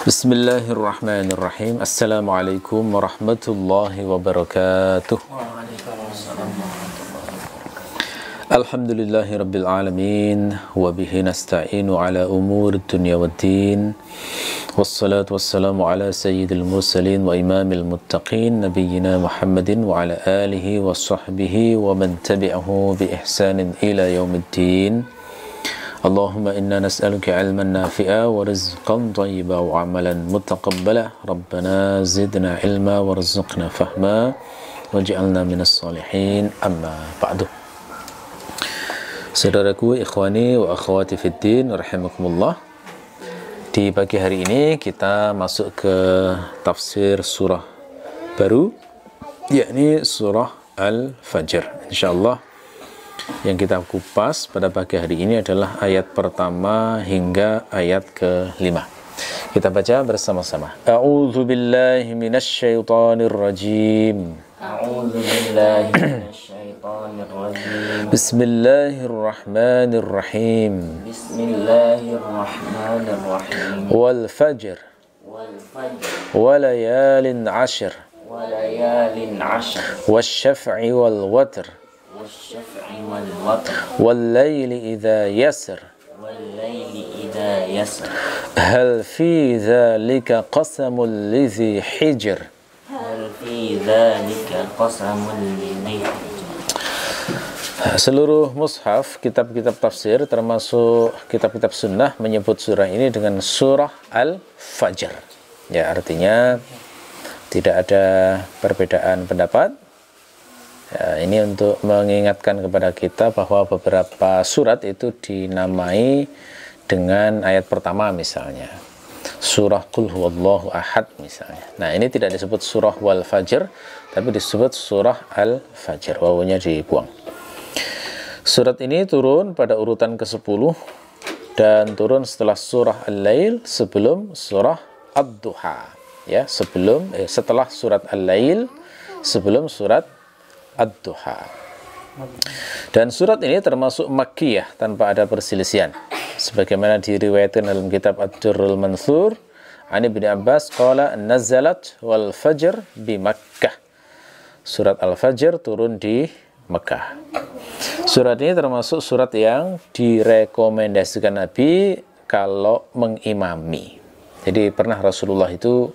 Bismillahirrahmanirrahim. Assalamualaikum warahmatullahi wabarakatuh. Alhamdulillahi rabbil alamin. Wabihi nasta'inu ala umur dunya waddin. Wassalatu wassalamu ala sayyidil mursalin wa imamil muttaqin Nabiyyina Muhammadin wa ala alihi wa sahbihi wa man tabi'ahu bi ihsanin ila yaumiddin. Allahumma inna nas'aluka ilman nafi'a wa rizqan thayyiba wa amalan mutaqabbala. Rabbana zidna ilma warzuqna fahma waj'alna minas salihin. Amma ba'du. Saudaraku, ikhwani wa akhwati fiddin rahimakumullah. Di pagi hari ini kita masuk ke tafsir surah baru, yakni surah Al-Fajr. Insyaallah yang kita kupas pada pagi hari ini adalah ayat pertama hingga ayat ke-5. Kita baca bersama-sama. A'udzu billahi minasyaitonir rajim. A'udzu billahi minasyaitonir rajim. Bismillahirrahmanirrahim. Bismillahirrahmanirrahim. Wal fajr Wal fajr wa layalin 'ashr wa layalin 'ashr wasyaf'i wal watr wasyaf'i wal watr wal layli idza yasr wal layli idza yasr hal fi dzalika qasamul lidzi hijr. hal fi dzalika qasamul lidzi hijr. Seluruh mushaf, kitab-kitab tafsir termasuk kitab-kitab sunnah menyebut surah ini dengan surah Al-Fajr. Ya, artinya tidak ada perbedaan pendapat. Ya, ini untuk mengingatkan kepada kita bahwa beberapa surat itu dinamai dengan ayat pertama misalnya. Surah Qul Huwallahu Ahad misalnya. Nah, ini tidak disebut surah Wal Fajr, tapi disebut surah Al-Fajr. Wawunya dibuang. Surat ini turun pada urutan ke-10 dan turun setelah surah Al-Lail, sebelum surah Ad-Duha. Ya, setelah surat Al-Lail, sebelum surat Ad-Duha. Dan surat ini termasuk Makkiyah tanpa ada perselisihan. Sebagaimana diriwayatkan dalam kitab Ad-Durrul Mansur, Ani bin Abbas qala nazalat wal fajr bi Makkah. Surat Al-Fajr turun di Mekah. Surat ini termasuk surat yang direkomendasikan Nabi kalau mengimami. Jadi pernah Rasulullah itu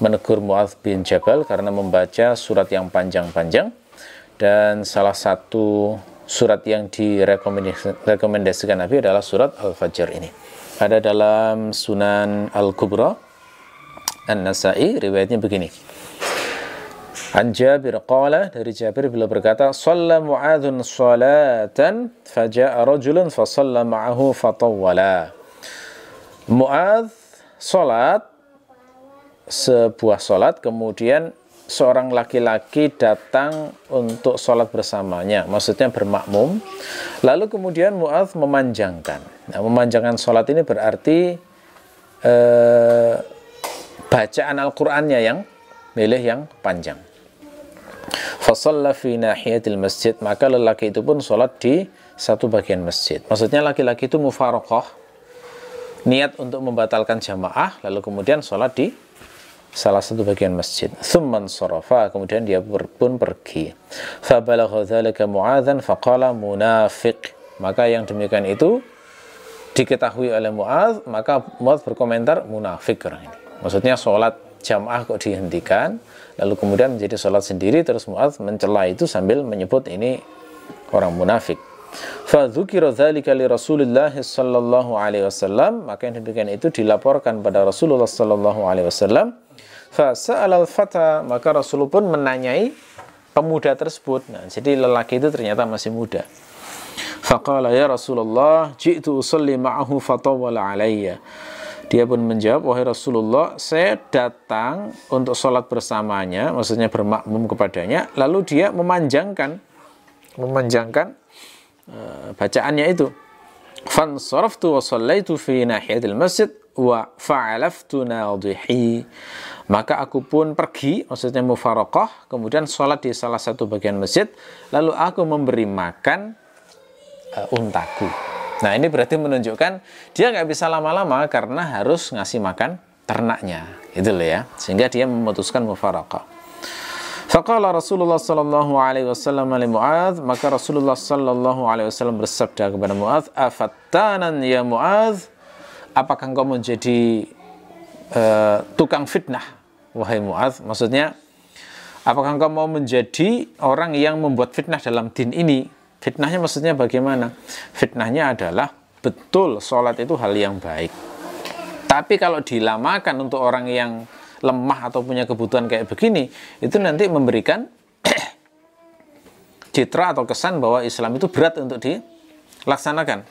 menegur Mu'adz bin Jabal karena membaca surat yang panjang-panjang, dan salah satu surat yang direkomendasikan Nabi adalah surat Al-Fajr ini. Ada dalam Sunan Al-Kubra An-Nasa'i, riwayatnya begini. An Jabir qala, dari Jabir beliau berkata, shalla Mu'adzun salatan faja'a rajulun fa shalla ma'ahu fatawwala. Mu'adz salat sebuah salat, kemudian seorang laki-laki datang untuk salat bersamanya, maksudnya bermakmum. Lalu kemudian Mu'adz memanjangkan. Nah, memanjangkan salat ini berarti bacaan Al-Qur'annya yang milih yang panjang. Fasalla fi nahiyatil masjid, maka lelaki itu pun sholat di satu bagian masjid. Maksudnya laki-laki itu mufaraqah, niat untuk membatalkan jamaah, lalu kemudian sholat di salah satu bagian masjid. Tsumman sarafa, kemudian dia pun pergi. Fabalagha dzalika Mu'adzan faqala munafiq, maka yang demikian itu diketahui oleh Mu'adz, maka Mu'adz berkomentar munafik orang ini. Maksudnya sholat jamaah kok dihentikan, lalu kemudian menjadi sholat sendiri, terus Mu'adz mencela itu sambil menyebut ini orang munafik. Fadzukira dzalika li Rasulillah sallallahu alaihi wasallam, maka yang demikian itu dilaporkan pada Rasulullah sallallahu alaihi wasallam. Fa sa'alal fata, maka Rasul pun menanyai pemuda tersebut. Nah, jadi lelaki itu ternyata masih muda. Faqala ya Rasulullah, ji'tu usalli ma'ahu fatawwala alayya. Dia pun menjawab, wahai Rasulullah, saya datang untuk sholat bersamanya, maksudnya bermakmum kepadanya, lalu dia memanjangkan bacaannya itu. Fansaraftu wa shallaitu fi nahiyatil masjid wa fa'alaftu nadhihi. Maka aku pun pergi, maksudnya mufaraqah, kemudian sholat di salah satu bagian masjid, lalu aku memberi makan untaku. Nah, ini berarti menunjukkan dia nggak bisa lama-lama karena harus ngasih makan ternaknya, itu loh ya, sehingga dia memutuskan mufaraqah. Faqala Rasulullah sallallahu alaihi wasallam li Mu'adz, maka Rasulullah sallallahu alaihi wasallam bersabda kepada Mu'adz, afattanan ya Mu'adz, apakah engkau menjadi tukang fitnah wahai Mu'adz? Maksudnya, apakah engkau mau menjadi orang yang membuat fitnah dalam din ini? Fitnahnya maksudnya bagaimana? Fitnahnya adalah betul sholat itu hal yang baik, tapi kalau dilamakan untuk orang yang lemah atau punya kebutuhan kayak begini, itu nanti memberikan citra atau kesan bahwa Islam itu berat untuk dilaksanakan.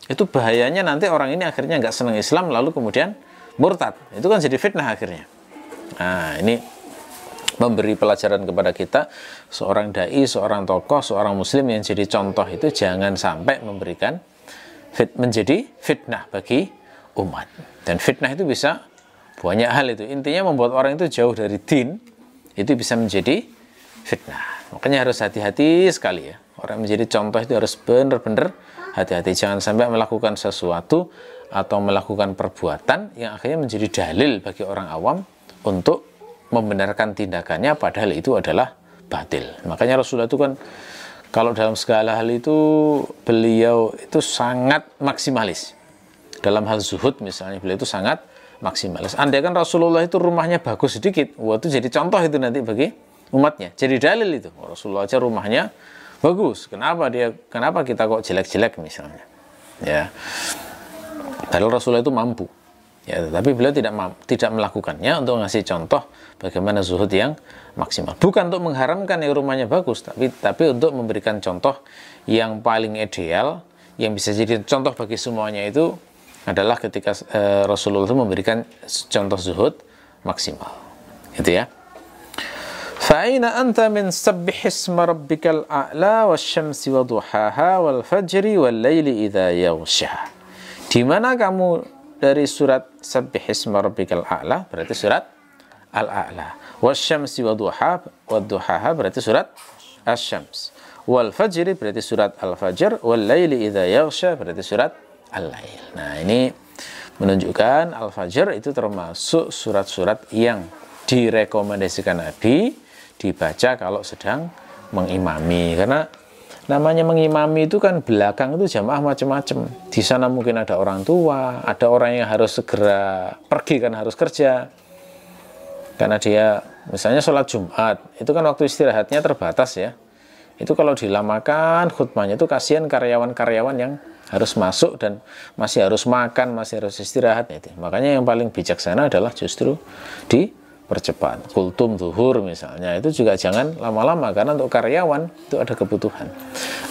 Itu bahayanya, nanti orang ini akhirnya nggak senang Islam lalu kemudian murtad. Itu kan jadi fitnah akhirnya. Nah, ini memberi pelajaran kepada kita, seorang dai, seorang tokoh, seorang muslim yang jadi contoh itu jangan sampai memberikan menjadi fitnah bagi umat. Dan fitnah itu bisa banyak hal itu. Intinya membuat orang itu jauh dari din, itu bisa menjadi fitnah. Makanya harus hati-hati sekali ya. Orang menjadi contoh itu harus benar-benar hati-hati. Jangan sampai melakukan sesuatu atau melakukan perbuatan yang akhirnya menjadi dalil bagi orang awam untuk membenarkan tindakannya, padahal itu adalah batil. Makanya Rasulullah itu kan kalau dalam segala hal itu beliau itu sangat maksimalis. Dalam hal zuhud misalnya beliau itu sangat maksimalis. Andai kan Rasulullah itu rumahnya bagus sedikit, wah itu jadi contoh itu nanti bagi umatnya. Jadi dalil itu. Rasulullah aja rumahnya bagus. Kenapa kita kok jelek-jelek misalnya? Ya. Padahal Rasulullah itu mampu. Ya, tapi beliau tidak melakukannya untuk ngasih contoh bagaimana zuhud yang maksimal. Bukan untuk mengharamkan yang rumahnya bagus, tapi untuk memberikan contoh yang paling ideal, yang bisa jadi contoh bagi semuanya itu adalah ketika Rasulullah itu memberikan contoh zuhud maksimal. Gitu ya. Fa'ina anta min sabbihisma rabbikal a'la wasyamsi wa duhaha wal fajri wal laili idza yaghsha. Di mana kamu dari surat sabbihisma rabbikal a'la berarti surat al-a'la. Wasyamsi wa duhaha berarti surat asy-syams. Wal fajri berarti surat al-fajr, wal laili idza yaghsha berarti surat al-lail. Nah, ini menunjukkan al-fajr itu termasuk surat-surat yang direkomendasikan Nabi dibaca kalau sedang mengimami. Karena namanya mengimami itu kan belakang itu jamaah macam-macam. Di sana mungkin ada orang tua, ada orang yang harus segera pergi kan harus kerja. Karena dia misalnya sholat Jumat, itu kan waktu istirahatnya terbatas ya. Itu kalau dilamakan khutbahnya itu kasihan karyawan-karyawan yang harus masuk dan masih harus makan, masih harus istirahat. Itu. Makanya yang paling bijaksana adalah justru dipercepat. Kultum zuhur misalnya, itu juga jangan lama-lama karena untuk karyawan itu ada kebutuhan.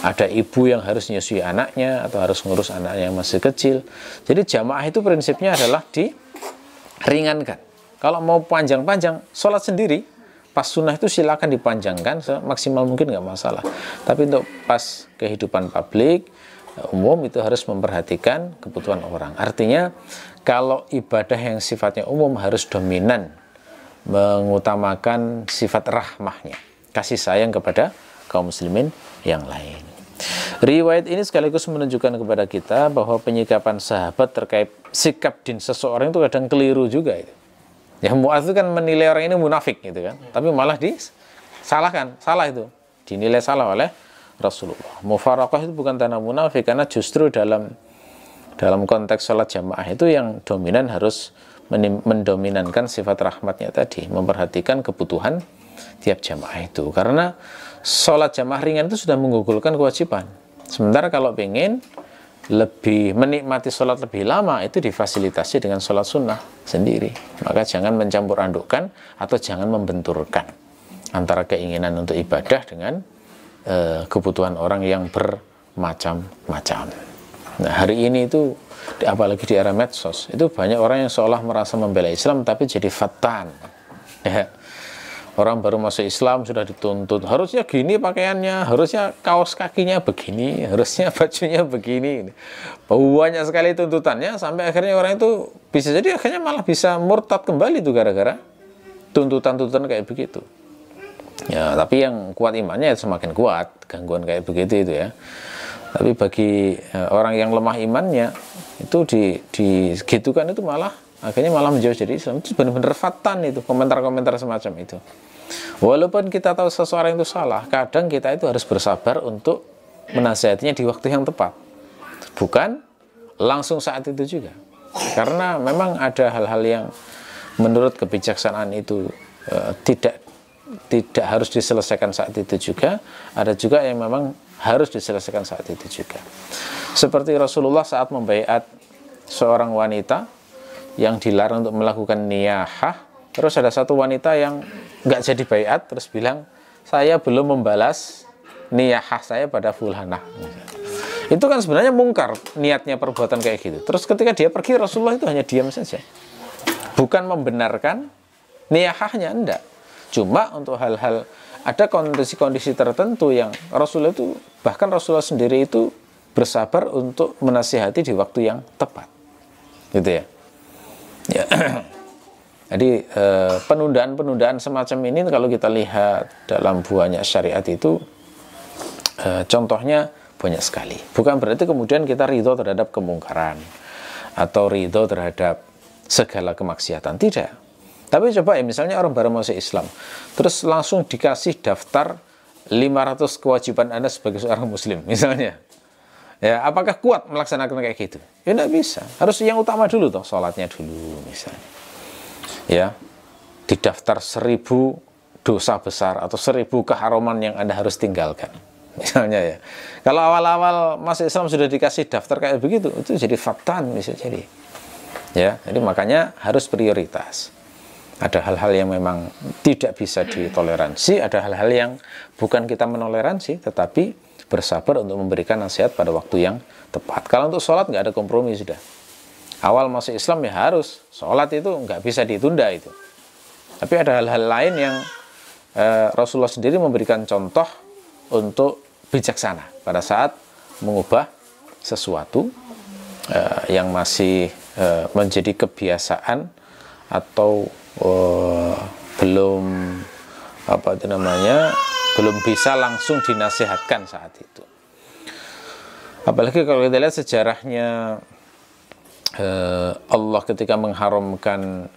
Ada ibu yang harus nyusui anaknya atau harus ngurus anaknya yang masih kecil. Jadi jamaah itu prinsipnya adalah diringankan. Kalau mau panjang-panjang, sholat sendiri, pas sunnah itu silakan dipanjangkan semaksimal mungkin nggak masalah. Tapi untuk pas kehidupan publik, umum itu harus memperhatikan kebutuhan orang. Artinya kalau ibadah yang sifatnya umum harus dominan mengutamakan sifat rahmahnya, kasih sayang kepada kaum muslimin yang lain. Riwayat ini sekaligus menunjukkan kepada kita bahwa penyikapan sahabat terkait sikap din seseorang itu kadang keliru juga itu. Ya Mu'adz itu kan menilai orang ini munafik gitu kan, tapi malah disalahkan, salah itu, dinilai salah oleh Rasulullah. Mufaraqah itu bukan tanda munafik, karena justru dalam konteks sholat jamaah itu yang dominan harus mendominankan sifat rahmatnya tadi, memperhatikan kebutuhan tiap jamaah itu. Karena sholat jamaah ringan itu sudah menggugurkan kewajiban. Sementara kalau pengen lebih menikmati sholat lebih lama, itu difasilitasi dengan sholat sunnah sendiri. Maka jangan mencampur adukkan atau jangan membenturkan antara keinginan untuk ibadah dengan kebutuhan orang yang bermacam-macam. Nah, hari ini itu apalagi di era medsos, itu banyak orang yang seolah merasa membela Islam tapi jadi fatan. Ya. Orang baru masuk Islam sudah dituntut, harusnya gini pakaiannya, harusnya kaos kakinya begini, harusnya bajunya begini. Banyak sekali tuntutannya sampai akhirnya orang itu bisa jadi akhirnya malah bisa murtad kembali tuh gara-gara tuntutan-tuntutan kayak begitu. Ya, tapi yang kuat imannya semakin kuat, gangguan kayak begitu itu ya. Tapi bagi orang yang lemah imannya itu digitukan itu malah akhirnya malah menjauh dari Islam. Itu benar-benar fatan itu, komentar-komentar semacam itu. Walaupun kita tahu seseorang itu salah, kadang kita itu harus bersabar untuk menasihatinya di waktu yang tepat, bukan langsung saat itu juga. Karena memang ada hal-hal yang menurut kebijaksanaan itu tidak harus diselesaikan saat itu juga. Ada juga yang memang harus diselesaikan saat itu juga. Seperti Rasulullah saat membaiat seorang wanita yang dilarang untuk melakukan niyahah, terus ada satu wanita yang nggak jadi baiat, terus bilang, saya belum membalas niyahah saya pada fulanah. Itu kan sebenarnya mungkar niatnya perbuatan kayak gitu. Terus ketika dia pergi, Rasulullah itu hanya diam saja, bukan membenarkan niyahahnya, enggak. Cuma untuk hal-hal, ada kondisi-kondisi tertentu yang Rasulullah itu, bahkan Rasulullah sendiri itu bersabar untuk menasihati di waktu yang tepat, gitu ya. Ya. Jadi penundaan-penundaan semacam ini kalau kita lihat dalam banyak syariat itu contohnya banyak sekali. Bukan berarti kemudian kita ridho terhadap kemungkaran atau ridho terhadap segala kemaksiatan, tidak. Tapi coba ya, misalnya orang baru masuk Islam, terus langsung dikasih daftar 500 kewajiban Anda sebagai seorang muslim misalnya. Ya, apakah kuat melaksanakan kayak gitu? Ya tidak bisa. Harus yang utama dulu toh, sholatnya dulu misalnya. Ya, didaftar 1000 dosa besar atau 1000 keharuman yang Anda harus tinggalkan misalnya ya. Kalau awal-awal masuk Islam sudah dikasih daftar kayak begitu, itu jadi fatan bisa jadi. Ya, jadi makanya harus prioritas. Ada hal-hal yang memang tidak bisa ditoleransi, ada hal-hal yang bukan kita menoleransi, tetapi bersabar untuk memberikan nasihat pada waktu yang tepat. Kalau untuk sholat nggak ada kompromi sudah. Awal masuk Islam ya harus sholat, itu nggak bisa ditunda itu. Tapi ada hal-hal lain yang Rasulullah sendiri memberikan contoh untuk bijaksana pada saat mengubah sesuatu yang masih menjadi kebiasaan atau belum belum bisa langsung dinasihatkan saat itu. Apalagi kalau kita lihat sejarahnya Allah ketika mengharamkan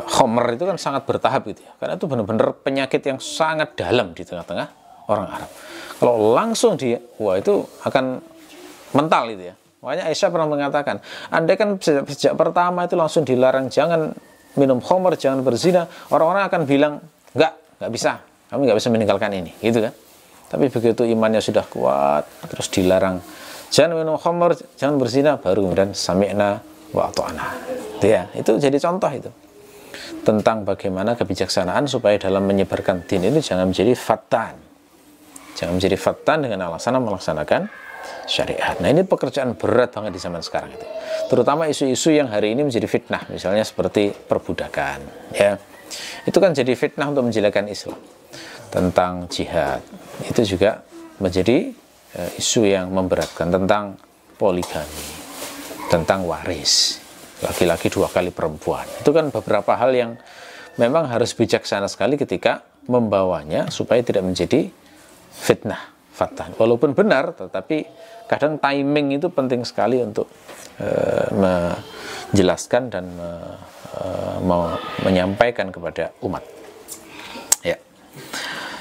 khamr itu kan sangat bertahap gitu ya, karena itu benar-benar penyakit yang sangat dalam di tengah-tengah orang Arab. Kalau langsung wah itu akan mental itu ya. Makanya Aisyah pernah mengatakan, andai kan sejak pertama itu langsung dilarang jangan minum khamr, jangan berzina, orang-orang akan bilang nggak bisa, kami nggak bisa meninggalkan ini, gitu kan. Tapi begitu imannya sudah kuat, terus dilarang jangan minum khamr, jangan berzina, baru kemudian sami'na wa ata'na. Itu jadi contoh itu tentang bagaimana kebijaksanaan supaya dalam menyebarkan din itu jangan menjadi fatan. Jangan menjadi fatan dengan alasan melaksanakan syariat. Nah, ini pekerjaan berat banget di zaman sekarang itu. Terutama isu-isu yang hari ini menjadi fitnah, misalnya seperti perbudakan, ya. Itu kan jadi fitnah untuk menjelekkan Islam. Tentang jihad, itu juga menjadi isu yang memberatkan, tentang poligami, tentang waris, laki-laki 2 kali perempuan. Itu kan beberapa hal yang memang harus bijaksana sekali ketika membawanya supaya tidak menjadi fitnah, fatan. Walaupun benar, tetapi kadang timing itu penting sekali untuk menjelaskan dan menyampaikan kepada umat. Ya.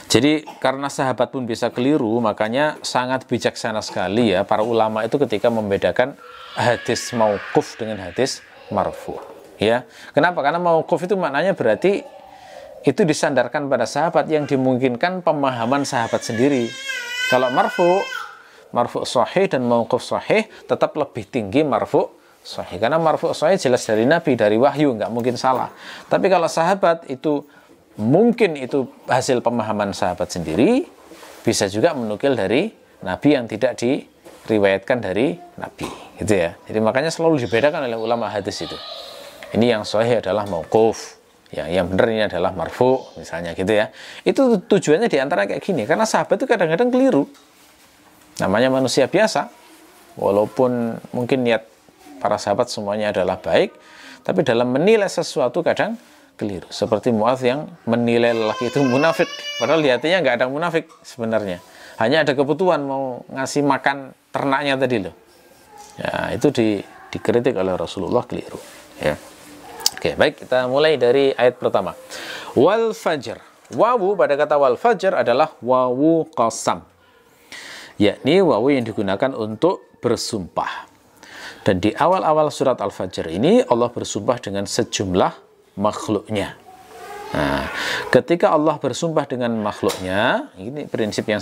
Jadi karena sahabat pun bisa keliru, makanya sangat bijaksana sekali ya para ulama itu ketika membedakan hadis mauquf dengan hadis marfu. Ya, kenapa? Karena mauquf itu maknanya berarti itu disandarkan pada sahabat yang dimungkinkan pemahaman sahabat sendiri. Kalau marfu sahih dan mauquf sahih tetap lebih tinggi marfu sahih, karena marfu sahih jelas dari Nabi, dari wahyu, nggak mungkin salah. Tapi kalau sahabat itu mungkin itu hasil pemahaman sahabat sendiri, bisa juga menukil dari Nabi yang tidak diriwayatkan dari Nabi, gitu ya. Jadi makanya selalu dibedakan oleh ulama hadis itu. Ini yang sahih adalah mauquf, yang benar ini adalah marfu, misalnya gitu ya. Itu tujuannya diantara kayak gini, karena sahabat itu kadang-kadang keliru. Namanya manusia biasa, walaupun mungkin niat para sahabat semuanya adalah baik, tapi dalam menilai sesuatu kadang keliru. Seperti Mu'adz yang menilai lelaki itu munafik, padahal di hatinya nggak ada munafik sebenarnya. Hanya ada kebutuhan mau ngasih makan ternaknya tadi loh. Ya, itu dikritik oleh Rasulullah keliru. Ya. Oke, baik, kita mulai dari ayat pertama. Wal fajr. Wawu pada kata wal fajr adalah wawu qasam, yakni wawu yang digunakan untuk bersumpah. Dan di awal-awal surat Al-Fajr ini Allah bersumpah dengan sejumlah makhluknya. Nah, ketika Allah bersumpah dengan makhluknya, ini prinsip yang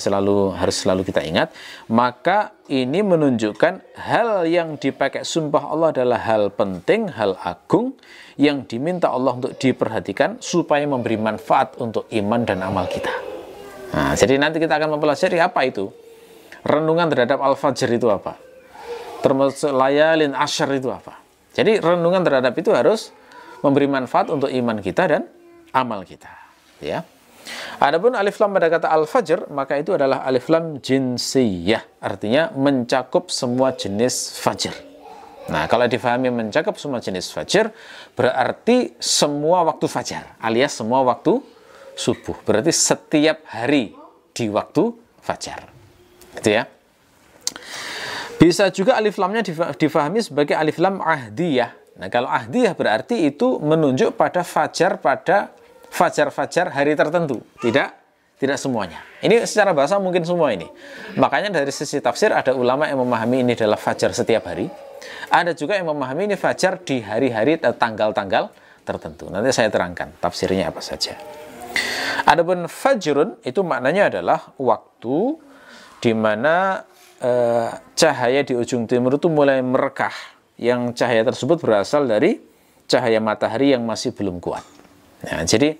harus selalu kita ingat, maka ini menunjukkan hal yang dipakai sumpah Allah adalah hal penting, hal agung yang diminta Allah untuk diperhatikan supaya memberi manfaat untuk iman dan amal kita. Nah, jadi nanti kita akan mempelajari apa itu renungan terhadap Al-Fajr itu apa, termasuk layalin asyar itu apa. Jadi renungan terhadap itu harus memberi manfaat untuk iman kita dan amal kita, ya. Adapun alif lam pada kata al-fajr, maka itu adalah alif lam jinsiyah, artinya mencakup semua jenis fajr. Nah, kalau difahami mencakup semua jenis fajr, berarti semua waktu fajar, alias semua waktu subuh. Berarti setiap hari di waktu fajar, gitu ya. Bisa juga alif lamnya difahami sebagai alif lam ahdiyah. Nah, kalau ahdiyah berarti itu menunjuk pada fajar-fajar hari tertentu. Tidak semuanya. Ini secara bahasa mungkin semua ini. Makanya dari sisi tafsir ada ulama yang memahami ini adalah fajar setiap hari. Ada juga yang memahami ini fajar di hari-hari tanggal-tanggal tertentu. Nanti saya terangkan tafsirnya apa saja. Adapun fajrun itu maknanya adalah waktu di mana cahaya di ujung timur itu mulai merekah, yang cahaya tersebut berasal dari cahaya matahari yang masih belum kuat. Nah, jadi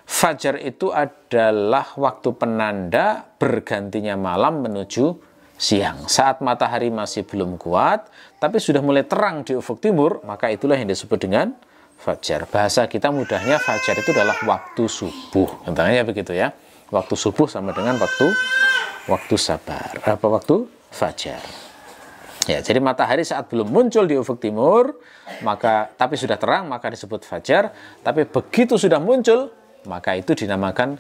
fajar itu adalah waktu penanda bergantinya malam menuju siang. Saat matahari masih belum kuat, tapi sudah mulai terang di ufuk timur, maka itulah yang disebut dengan fajar. Bahasa kita mudahnya fajar itu adalah waktu subuh. Contohnya begitu ya. Waktu subuh sama dengan waktu sabar. Apa waktu fajar. Ya, jadi matahari saat belum muncul di ufuk timur, tapi sudah terang, maka disebut fajar. Tapi begitu sudah muncul, maka itu dinamakan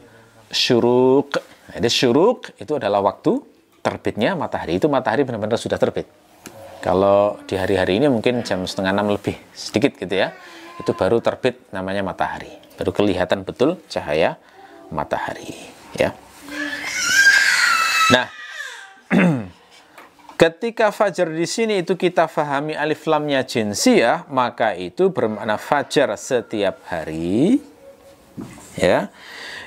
syuruk. Jadi syuruk itu adalah waktu terbitnya matahari. Itu matahari benar-benar sudah terbit. Kalau di hari-hari ini mungkin jam 5:30 lebih sedikit gitu ya. Itu baru terbit namanya matahari. Baru kelihatan betul cahaya matahari, ya. Nah, ketika fajar di sini itu kita fahami alif lamnya jinsiyah, maka itu bermakna fajar setiap hari, ya,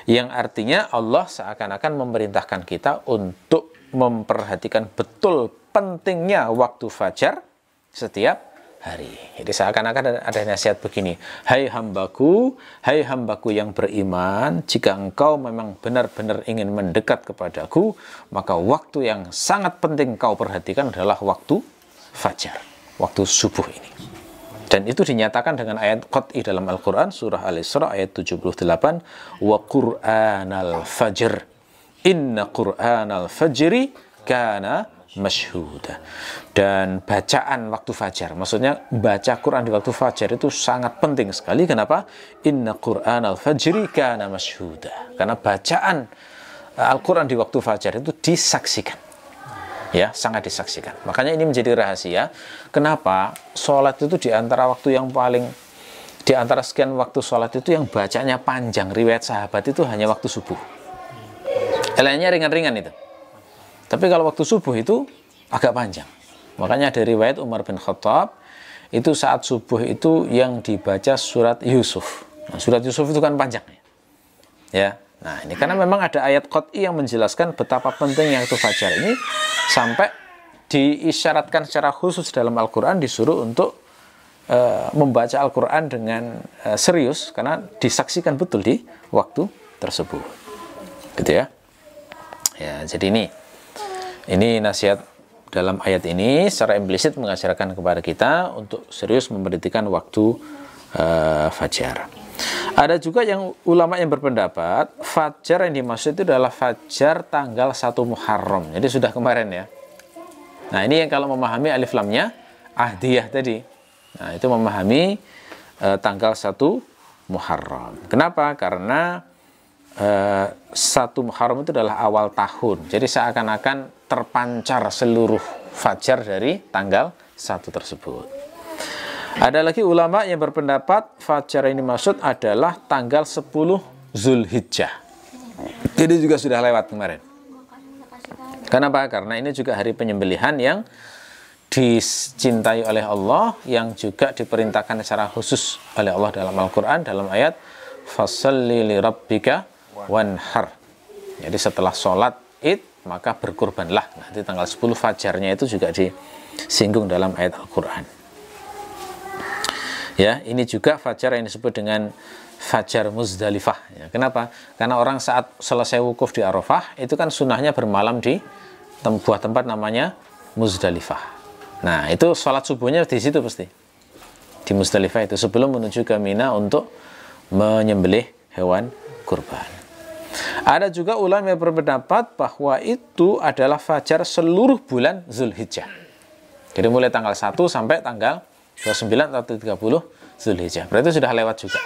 yang artinya Allah seakan-akan memerintahkan kita untuk memperhatikan betul pentingnya waktu fajar setiap hari. Jadi seakan-akan ada nasihat begini, hai hambaku yang beriman, jika engkau memang benar-benar ingin mendekat kepadaku, maka waktu yang sangat penting kau perhatikan adalah waktu fajar, waktu subuh ini. Dan itu dinyatakan dengan ayat qat'i dalam Al-Quran, surah Al-Isra ayat 78, wa qur'anal fajr, inna qur'anal fajri kana masyhuda. Dan bacaan waktu fajar, maksudnya baca Quran di waktu fajar itu sangat penting sekali. Kenapa? Inna qur'anal fajri kana masyhuda. Karena bacaan Al-Quran di waktu fajar itu disaksikan, ya, sangat disaksikan. Makanya ini menjadi rahasia kenapa sholat itu di antara sekian waktu sholat itu yang bacanya panjang. Riwayat sahabat itu hanya waktu subuh, lainnya ringan-ringan itu. Tapi kalau waktu subuh itu agak panjang. Makanya dari riwayat Umar bin Khattab, itu saat subuh itu yang dibaca surat Yusuf. Nah, surat Yusuf itu kan panjang, ya. Nah, ini karena memang ada ayat qat'i yang menjelaskan betapa pentingnya itu fajar ini, sampai diisyaratkan secara khusus dalam Al-Quran, disuruh untuk membaca Al-Quran dengan serius, karena disaksikan betul di waktu tersebut, gitu ya. Ya, jadi ini nasihat dalam ayat ini secara implisit mengajarkan kepada kita untuk serius memperhatikan waktu fajar. Ada juga yang ulama yang berpendapat fajar yang dimaksud itu adalah fajar tanggal 1 Muharram. Jadi sudah kemarin ya. Nah, ini yang kalau memahami alif lamnya ahdiyah tadi. Nah, itu memahami tanggal 1 Muharram. Kenapa? Karena 1 Muharram itu adalah awal tahun. Jadi seakan-akan terpancar seluruh fajar dari tanggal 1 tersebut. Ada lagi ulama yang berpendapat fajar ini maksud adalah tanggal 10 Zulhijjah. Ini juga sudah lewat kemarin. Kenapa? Karena ini juga hari penyembelihan yang dicintai oleh Allah, yang juga diperintahkan secara khusus oleh Allah dalam Al-Quran dalam ayat fasalli li rabbika wanhar. Jadi setelah sholat id maka berkurbanlah. Nanti tanggal 10 fajarnya itu juga disinggung dalam ayat Al-Quran. Ya, ini juga fajar yang disebut dengan fajar Muzdalifah. Ya, kenapa? Karena orang saat selesai wukuf di Arafah itu kan sunnahnya bermalam di sebuah tempat namanya Muzdalifah. Nah, itu sholat subuhnya di situ pasti, di Muzdalifah itu, sebelum menuju ke Mina untuk menyembelih hewan kurban. Ada juga ulama yang berpendapat bahwa itu adalah fajar seluruh bulan Zulhijjah. Jadi mulai tanggal 1 sampai tanggal 29 atau 30 Zulhijjah. Berarti sudah lewat juga.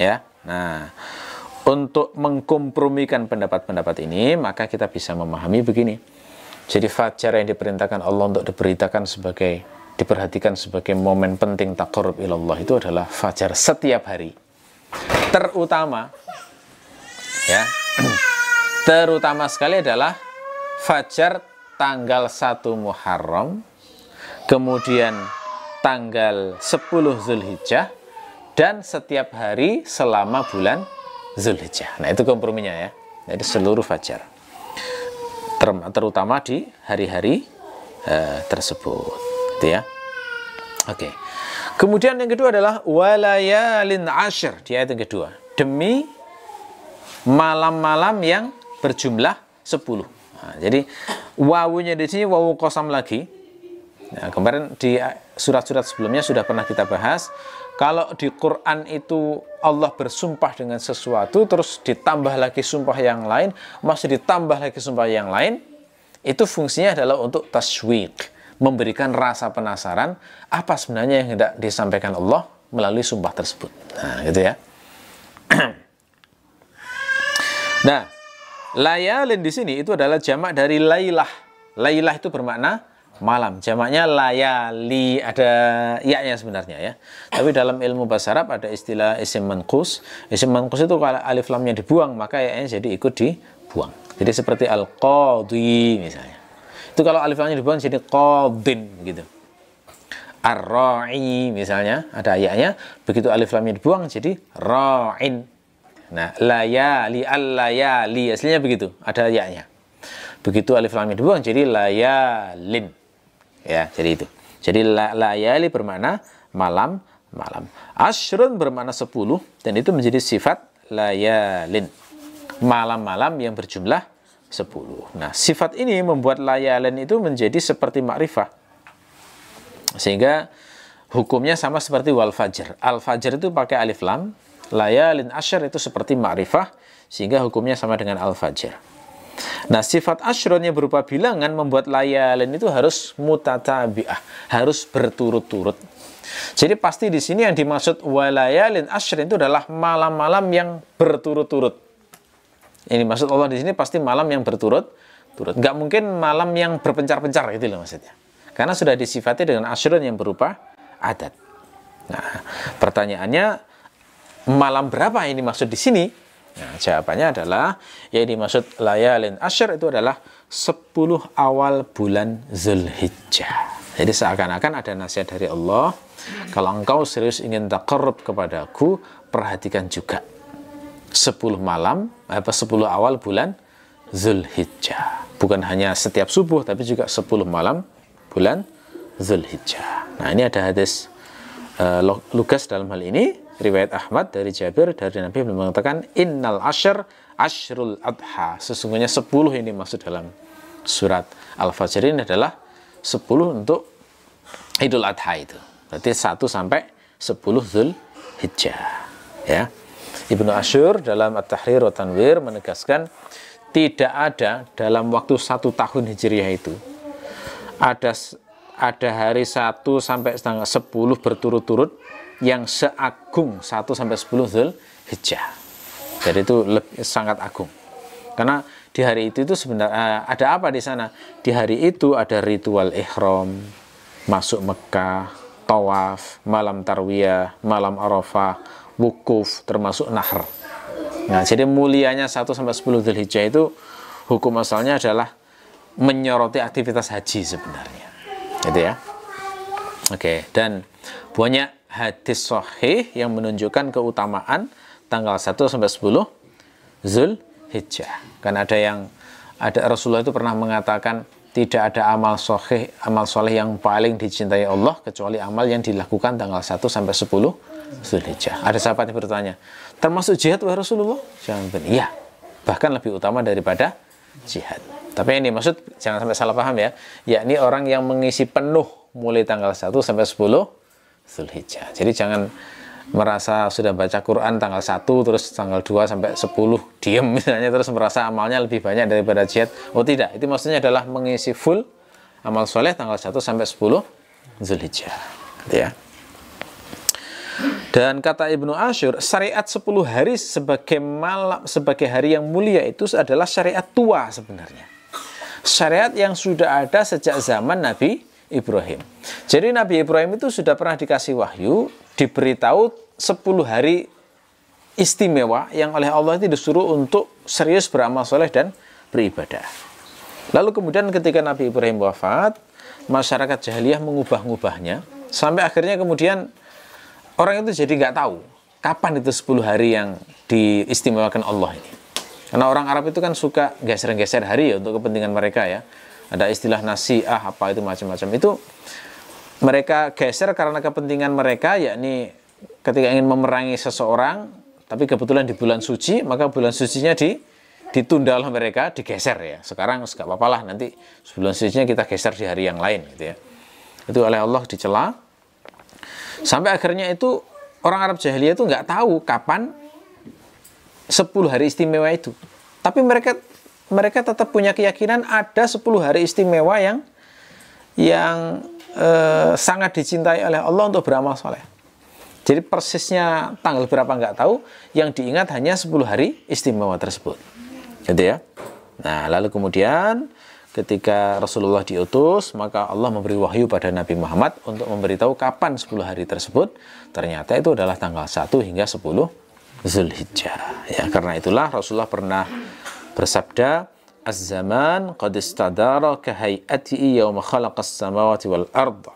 Ya. Nah, untuk mengkompromikan pendapat-pendapat ini, maka kita bisa memahami begini. Jadi fajar yang diperintahkan Allah untuk diperhatikan sebagai momen penting taqarrub ilallah itu adalah fajar setiap hari. Terutama ya, terutama sekali adalah fajar tanggal 1 Muharram, kemudian tanggal 10 Zulhijjah, dan setiap hari selama bulan Zulhijjah. Nah, itu komprominya ya. Jadi seluruh fajar, terutama di hari-hari tersebut, gitu ya. Oke. Kemudian yang kedua adalah walayalin ashr, di ayat yang kedua, demi malam-malam yang berjumlah 10. Nah, jadi wawunya di sini wawu qasam lagi. Nah, kemarin di surat-surat sebelumnya sudah pernah kita bahas, kalau di Quran itu Allah bersumpah dengan sesuatu, terus ditambah lagi sumpah yang lain, masih ditambah lagi sumpah yang lain, itu fungsinya adalah untuk tasywik, memberikan rasa penasaran apa sebenarnya yang hendak disampaikan Allah melalui sumpah tersebut. Nah, gitu ya. Nah, layalin di sini itu adalah jamak dari lailah. Lailah itu bermakna malam, jamaknya layali, ada ya-nya sebenarnya ya. Tapi dalam ilmu bahasa Arab ada istilah isim manqus. Isim manqus itu kalau alif lamnya dibuang, maka ya-nya jadi ikut dibuang. Jadi seperti al-qadhi misalnya. Itu kalau alif lamnya dibuang jadi qadin gitu. Ar-ra'i misalnya ada ya-nya, begitu alif lamnya dibuang jadi ra'in. Nah, layali, al-layali aslinya begitu, ada ya-nya. Begitu alif lamnya dibuang jadi layalin. Ya, jadi itu. Jadi layali bermakna malam. Ashrun bermakna 10, dan itu menjadi sifat layalin, malam-malam yang berjumlah 10. Nah, sifat ini membuat layalin itu menjadi seperti makrifah, sehingga hukumnya sama seperti wal fajr. Al fajr itu pakai alif lam, layalin ashr itu seperti makrifah, sehingga hukumnya sama dengan al fajr. Nah, sifat ashrun yang berupa bilangan membuat layalin itu harus mutatabi'ah, harus berturut-turut. Jadi pasti di sini yang dimaksud walayalin ashr itu adalah malam-malam yang berturut-turut. Ini maksud Allah di sini pasti malam yang berturut-turut. Nggak mungkin malam yang berpencar-pencar, itu loh maksudnya. Karena sudah disifati dengan ashrun yang berupa adat. Nah, pertanyaannya, malam berapa ini maksud di sini? Nah, jawabannya adalah yang dimaksud layalin ashr itu adalah 10 awal bulan Zulhijjah. Jadi seakan-akan ada nasihat dari Allah, kalau engkau serius ingin taqarrub kepadaku, perhatikan juga 10 awal bulan Zulhijjah. Bukan hanya setiap subuh, tapi juga 10 malam bulan Zulhijjah. Nah, ini ada hadis lugas dalam hal ini, riwayat Ahmad dari Jabir, dari Nabi mengatakan innal ashr ashrul adha. Sesungguhnya 10 ini maksud dalam surat Al-Fajr ini adalah 10 untuk Idul Adha itu. Berarti 1 sampai 10 Zulhijjah. Ya. Ibnu Asyur dalam At-Tahrir wa Tanwir menegaskan tidak ada dalam waktu 1 tahun Hijriah itu ada hari 1 sampai tanggal 10 berturut-turut yang seagung 1 sampai 10 Zulhijjah. Jadi itu sangat agung. Karena di hari itu sebenarnya ada apa di sana? Di hari itu ada ritual ihram, masuk Mekah, tawaf, malam tarwiyah, malam arafah, wukuf, termasuk nahr. Nah, jadi mulianya 1 sampai 10 Dzulhijjah itu hukum asalnya adalah menyoroti aktivitas haji sebenarnya. Gitu ya. Oke, dan banyak hadis sahih yang menunjukkan keutamaan tanggal 1 sampai 10 Dzulhijjah. Kan ada Rasulullah itu pernah mengatakan tidak ada amal soleh yang paling dicintai Allah kecuali amal yang dilakukan tanggal 1 sampai 10 Dzulhijjah. Ada sahabat yang bertanya, termasuk jihad wahai Rasulullah? Iya, bahkan lebih utama daripada jihad. Tapi ini maksud jangan sampai salah paham ya, yakni orang yang mengisi penuh mulai tanggal 1 sampai 10 Dzulhijjah. Jadi jangan merasa sudah baca Quran tanggal 1 terus tanggal 2 sampai 10 diem misalnya terus merasa amalnya lebih banyak daripada jihad. Oh tidak, itu maksudnya adalah mengisi full amal soleh tanggal 1 sampai 10 Dzulhijjah. Ya. Dan kata Ibnu Ashur, syariat 10 hari sebagai hari yang mulia itu adalah syariat tua sebenarnya. Syariat yang sudah ada sejak zaman Nabi Ibrahim. Jadi Nabi Ibrahim itu sudah pernah dikasih wahyu, diberitahu 10 hari istimewa yang oleh Allah itu disuruh untuk serius beramal soleh dan beribadah. Lalu kemudian ketika Nabi Ibrahim wafat, masyarakat jahiliyah mengubah-ubahnya, sampai akhirnya kemudian orang itu jadi nggak tahu kapan itu 10 hari yang diistimewakan Allah ini. Karena orang Arab itu kan suka geser-geser hari ya untuk kepentingan mereka ya. Ada istilah nasi'ah apa itu macam-macam. Itu mereka geser karena kepentingan mereka, yakni ketika ingin memerangi seseorang, tapi kebetulan di bulan suci, maka bulan sucinya ditunda oleh mereka, digeser ya. Sekarang nggak apa-apa lah, nanti bulan sucinya kita geser di hari yang lain gitu ya. Itu oleh Allah dicela. Sampai akhirnya itu orang Arab jahiliyah itu nggak tahu kapan 10 hari istimewa itu. Tapi mereka tetap punya keyakinan ada 10 hari istimewa yang sangat dicintai oleh Allah untuk beramal soleh. Jadi persisnya tanggal berapa nggak tahu, yang diingat hanya 10 hari istimewa tersebut. Gitu ya. Nah, lalu kemudian ketika Rasulullah diutus, maka Allah memberi wahyu pada Nabi Muhammad untuk memberitahu kapan 10 hari tersebut. Ternyata itu adalah tanggal 1 hingga 10 Dzulhijjah. Ya, karena itulah Rasulullah pernah bersabda, "Az-zaman qad istadara ka hay'atihi yawma khalaqas samawati wal ardh."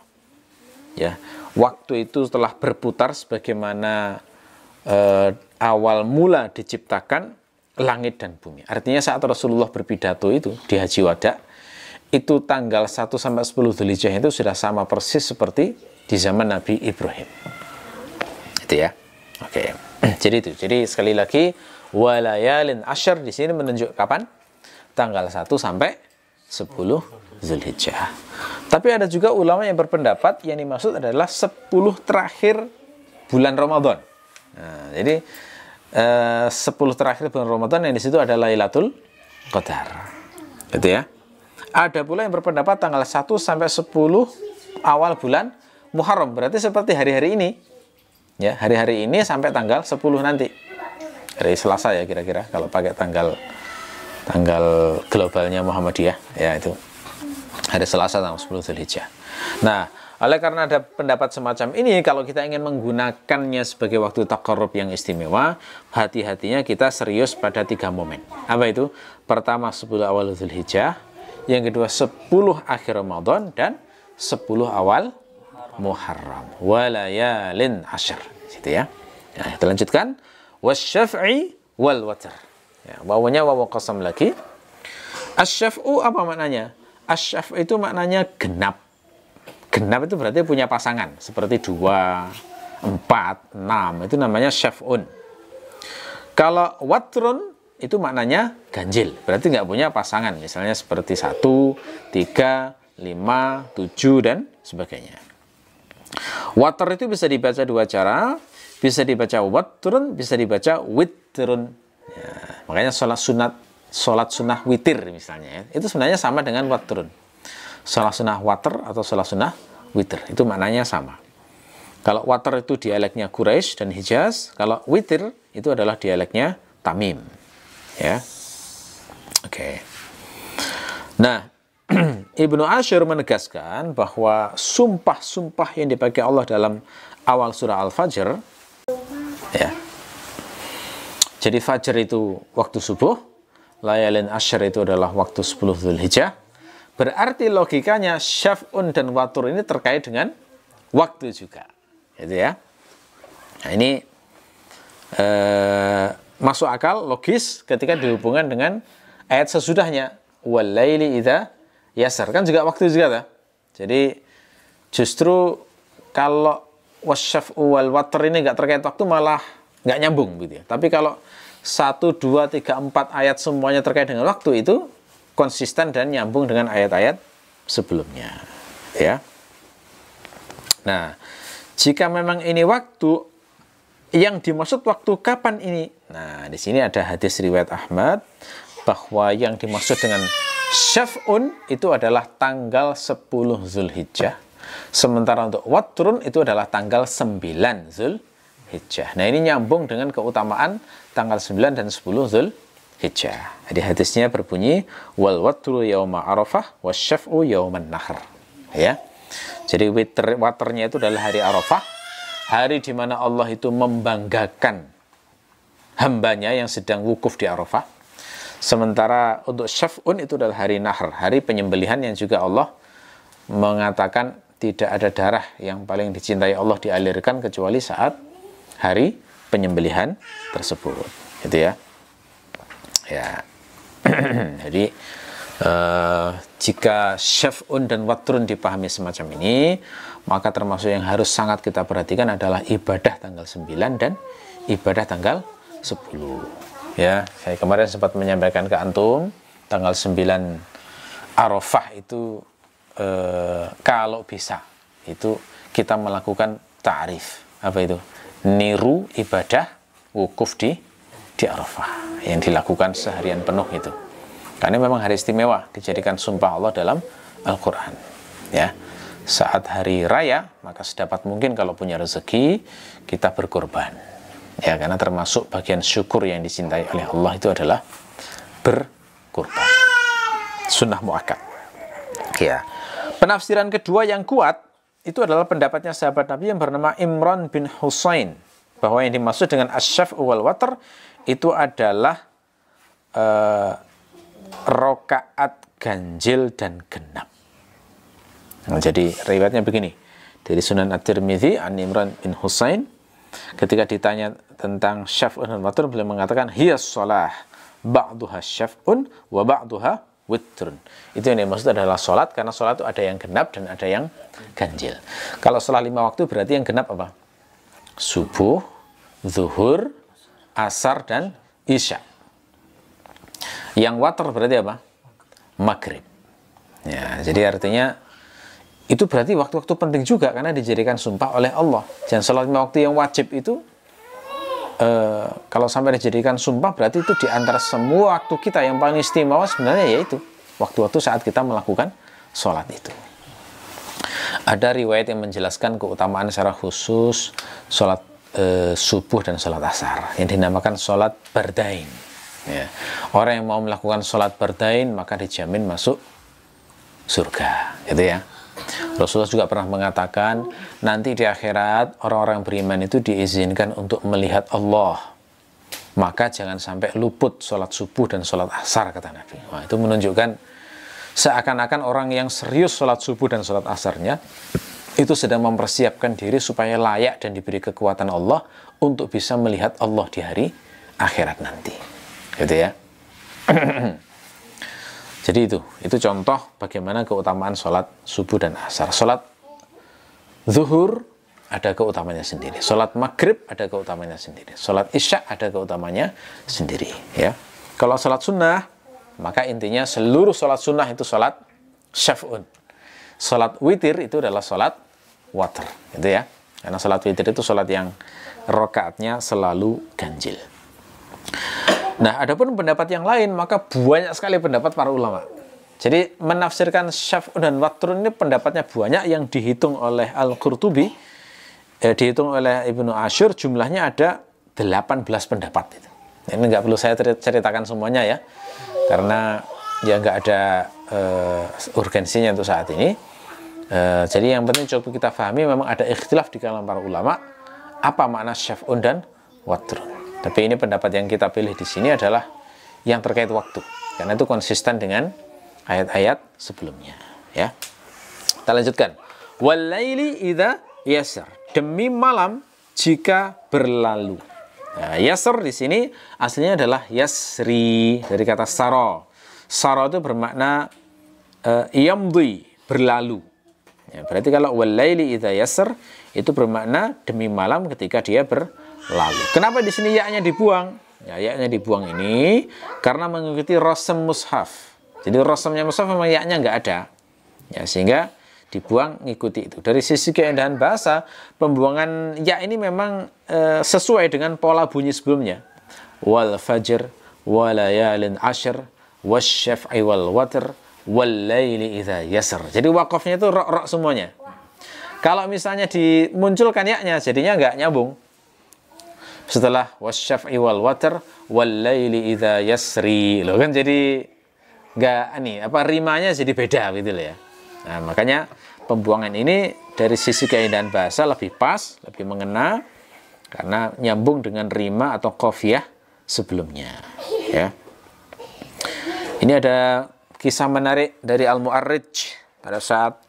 Ya, waktu itu telah berputar sebagaimana awal mula diciptakan langit dan bumi. Artinya saat Rasulullah berpidato itu di Haji Wada, itu tanggal 1 sampai 10 Dzulhijjah itu sudah sama persis seperti di zaman Nabi Ibrahim. Itu ya. Oke. Jadi itu. Jadi sekali lagi walayalin asyr di sini menunjuk kapan? Tanggal 1 sampai 10 Dzulhijjah. Tapi ada juga ulama yang berpendapat yang dimaksud adalah 10 terakhir bulan Ramadan. Nah, jadi 10 terakhir bulan Ramadan yang di situ adalah Lailatul Qadar. Gitu ya. Ada pula yang berpendapat tanggal 1 sampai 10 awal bulan Muharram. Berarti seperti hari-hari ini. Ya, hari-hari ini sampai tanggal 10 nanti. Hari Selasa ya kira-kira kalau pakai tanggal globalnya Muhammadiyah, ya itu. Hari Selasa tanggal 10 Dzulhijjah. Nah, oleh karena ada pendapat semacam ini, kalau kita ingin menggunakannya sebagai waktu taqarrub yang istimewa, hati-hatinya kita serius pada 3 momen. Apa itu? Pertama 10 awal Dzulhijjah, yang kedua 10 akhir Ramadan, dan 10 awal Muharram. Walayalin asyr. Gitu ya. Nah, kita lanjutkan. Wasyaf'i wal watr. Ya, wawunya wawu qasam lagi. Asyaf'u apa maknanya? Asyaf' itu maknanya genap. Genap itu berarti punya pasangan. Seperti 2, 4, 6. Itu namanya syaf'un. Kalau watrun itu maknanya ganjil. Berarti nggak punya pasangan. Misalnya seperti 1, 3, 5, 7, dan sebagainya. Water itu bisa dibaca 2 cara. Bisa dibaca watrun, bisa dibaca witrun. Ya, makanya sholat sunnah witir misalnya ya, itu sebenarnya sama dengan watrun. Sholat sunnah water atau sholat sunnah witir, itu maknanya sama. Kalau water itu dialeknya Quraisy dan Hijaz, kalau witir itu adalah dialeknya Tamim. Ya, oke. Nah, Ibnu Ashur menegaskan bahwa sumpah-sumpah yang dipakai Allah dalam awal surah Al-Fajr, ya. Jadi Fajr itu waktu subuh, layalin Ashr itu adalah waktu 10 Dzulhijjah. Berarti logikanya syaf'un dan watur ini terkait dengan waktu juga. Gitu ya. Nah, ini masuk akal, logis ketika dihubungkan dengan ayat sesudahnya. Wal-laili idza yasar, kan juga waktu juga ta? Jadi justru kalau wasyaf'u wal watr ini nggak terkait waktu malah nggak nyambung gitu ya. Tapi kalau 1, 2, 3, 4 ayat semuanya terkait dengan waktu itu konsisten dan nyambung dengan ayat-ayat sebelumnya ya. Nah, jika memang ini waktu, yang dimaksud waktu kapan ini? Nah, di sini ada hadis riwayat Ahmad bahwa yang dimaksud dengan syaf'un itu adalah tanggal 10 Zulhijjah. Sementara untuk watrun itu adalah tanggal 9 Zulhijjah. Nah, ini nyambung dengan keutamaan tanggal 9 dan 10 Zulhijjah. Jadi hadisnya berbunyi wal watru yauma Arafah wasyaf'u yauman nahr. Ya. Jadi waternya itu adalah hari Arafah, hari di mana Allah itu membanggakan hambanya yang sedang wukuf di Arafah. Sementara untuk syaf'un itu adalah hari nahr, hari penyembelihan yang juga Allah mengatakan tidak ada darah yang paling dicintai Allah dialirkan kecuali saat hari penyembelihan tersebut. Gitu ya. Ya. Jadi jika syaf'un dan watrun dipahami semacam ini, maka termasuk yang harus sangat kita perhatikan adalah ibadah tanggal 9 dan ibadah tanggal 10. Ya, saya kemarin sempat menyampaikan ke antum tanggal 9 Arafah itu kalau bisa itu kita melakukan ta'rif. Apa itu? Niru ibadah wukuf di Arafah yang dilakukan seharian penuh itu. Karena memang hari istimewa dijadikan sumpah Allah dalam Al-Qur'an. Ya. Saat hari raya, maka sedapat mungkin kalau punya rezeki kita berkorban. Ya, karena termasuk bagian syukur yang dicintai oleh Allah itu adalah berkorban. Sunnah muakkad. Ya. Penafsiran kedua yang kuat itu adalah pendapatnya sahabat Nabi yang bernama Imran bin Husain, bahwa yang dimaksud dengan asyaf wal watr itu adalah rokaat ganjil dan genap. Nah, jadi riwayatnya begini dari Sunan At-Tirmidzi an Imran bin Husain, ketika ditanya tentang syaf'un dan watrun, beliau mengatakan hiyas shalah ba'duha syaf'un wa ba'duha witrun. Itu yang dimaksud adalah sholat, karena sholat itu ada yang genap dan ada yang ganjil. Kalau setelah 5 waktu berarti yang genap apa? Subuh, zuhur, asar, dan isya. Yang watr berarti apa? Maghrib. Ya, jadi artinya itu berarti waktu-waktu penting juga karena dijadikan sumpah oleh Allah. Dan sholat 5 waktu yang wajib itu kalau sampai dijadikan sumpah berarti itu di antara semua waktu kita yang paling istimewa sebenarnya yaitu waktu-waktu saat kita melakukan sholat itu. Ada riwayat yang menjelaskan keutamaan secara khusus sholat subuh dan sholat asar yang dinamakan sholat bardain. Ya. Orang yang mau melakukan sholat bardain maka dijamin masuk surga, gitu ya. Rasulullah juga pernah mengatakan nanti di akhirat orang-orang beriman itu diizinkan untuk melihat Allah, maka jangan sampai luput sholat subuh dan sholat asar, kata Nabi. Wah, itu menunjukkan seakan-akan orang yang serius sholat subuh dan sholat asarnya itu sedang mempersiapkan diri supaya layak dan diberi kekuatan Allah untuk bisa melihat Allah di hari akhirat nanti, gitu ya. Jadi itu contoh bagaimana keutamaan sholat subuh dan asar. Sholat zuhur ada keutamanya sendiri. Sholat maghrib ada keutamanya sendiri. Sholat isya ada keutamanya sendiri. Ya. Kalau sholat sunnah, maka intinya seluruh sholat sunnah itu sholat syaf'un. Sholat witir itu adalah sholat watr. Gitu ya. Karena sholat witir itu sholat yang rakaatnya selalu ganjil. Nah, adapun pendapat yang lain, maka banyak sekali pendapat para ulama. Jadi menafsirkan syaf'un dan watrun ini pendapatnya banyak, yang dihitung oleh Al-Qurtubi, dihitung oleh Ibnu Ashur, jumlahnya ada 18 pendapat itu. Ini nggak perlu saya ceritakan semuanya ya, karena ya nggak ada urgensinya untuk saat ini. Jadi yang penting coba kita pahami memang ada ikhtilaf di kalangan para ulama apa makna syaf'un dan watrun. Tapi ini pendapat yang kita pilih di sini adalah yang terkait waktu, karena itu konsisten dengan ayat-ayat sebelumnya. Ya, kita lanjutkan. Walaili idza yasr, demi malam jika berlalu. Nah, yasr di sini aslinya adalah yasri dari kata saro. Saro itu bermakna yamdi, berlalu. Ya, berarti kalau walaili idza yasr itu bermakna demi malam ketika dia berlalu. Kenapa di sini ya-nya dibuang? Ya, ya-nya dibuang ini karena mengikuti rasam mushaf. Jadi rasamnya mushaf memang ya-nya nggak ada. Ya, sehingga dibuang ngikuti itu. Dari sisi keindahan bahasa, pembuangan ya ini memang sesuai dengan pola bunyi sebelumnya. Wal fajr, walayalin ashr, wasyaf'i wal watr, wal laili idza yasr. Jadi wakafnya itu rok-rok semuanya. Kalau misalnya dimunculkan ya-nya, jadinya nggak nyambung. Setelah wasyaf'i wal watr, wal laili idza yasri. Loh kan jadi nggak rimanya jadi beda gitu loh ya. Nah, makanya pembuangan ini dari sisi keindahan bahasa lebih pas, lebih mengena karena nyambung dengan rima atau qafiyah sebelumnya, ya. Ini ada kisah menarik dari Al-Mu'arrij pada saat